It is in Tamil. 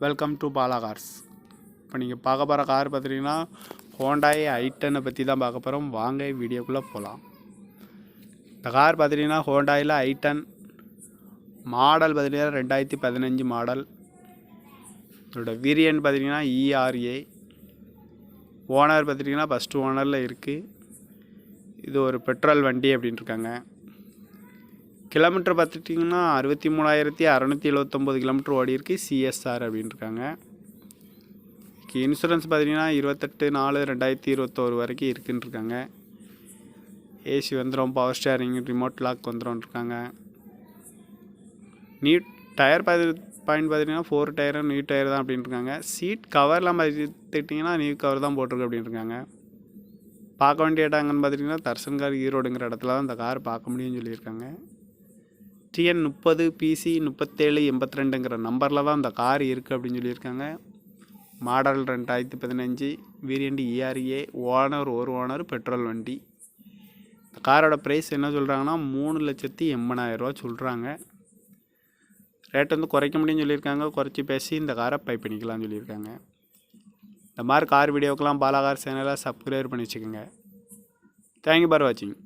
Welcome to Bala cars. இப்போ நீங்கள் பார்க்க போகிற கார் பார்த்துட்டிங்கன்னா Hyundai I10 பற்றி தான் பார்க்க போகிறோம். வாங்க வீடியோக்குள்ளே போகலாம். இந்த கார் பார்த்துட்டிங்கன்னா Hyundaiயில் I10 மாடல் பார்த்துட்டிங்கன்னா 2015 மாடல். இதோட வேரியன்ட் பார்த்துட்டிங்கன்னா ERA. ஓனர் பார்த்துட்டிங்கன்னா ஃபஸ்ட்டு ஓனரில் இருக்குது. இது ஒரு பெட்ரோல் வண்டி அப்படின்னு இருக்காங்க. கிலோமீட்டர் பார்த்துட்டிங்கன்னா 63,679 கிலோமீட்டர் ஓடி இருக்குது. சிஎஸ்ஆர் அப்படின்னு இருக்காங்க. இன்சூரன்ஸ் பார்த்திங்கன்னா 28/4/2021 வரைக்கும் இருக்குன்னு இருக்காங்க. ஏசி வந்துடும், பவர் ஸ்டேரிங், ரிமோட் லாக் வந்துடும் இருக்காங்க. நீட் டயர் பாயிண்ட் பார்த்திங்கன்னா 4 டயரும் நியூ டயர் தான் அப்படின்னு இருக்காங்க. சீட் கவர்லாம் பார்த்துட்டிங்கன்னா நியூ கவர் தான் போட்டிருக்கு அப்படின்னு இருக்காங்க. பார்க்க வேண்டிய இடங்கன்னு பார்த்திங்கன்னா தர்சன்கார் ஈரோடுங்கிற இடத்துல தான் இந்த கார் பார்க்க முடியும்னு சொல்லியிருக்காங்க. TN 30 PC 3782ங்கிற நம்பரில் தான் இந்த கார் இருக்குது அப்படின்னு சொல்லியிருக்காங்க. மாடல் 2015, வேரியண்ட் ERA, ஓனர் ஒரு ஓனர், பெட்ரோல் வண்டி. இந்த காரோட ப்ரைஸ் என்ன சொல்கிறாங்கன்னா 3,80,000 சொல்கிறாங்க. ரேட் வந்து குறைக்க முடியும்னு சொல்லியிருக்காங்க. குறைச்சி பேசி இந்த காரை பை பண்ணிக்கலாம்னு சொல்லியிருக்காங்க. இந்த மாதிரி கார் வீடியோக்கெலாம் பாலா கார் சேனலை சப்ஸ்கிரைப் பண்ணி வச்சுக்கோங்க. தேங்க்யூ ஃபார் வாட்சிங்.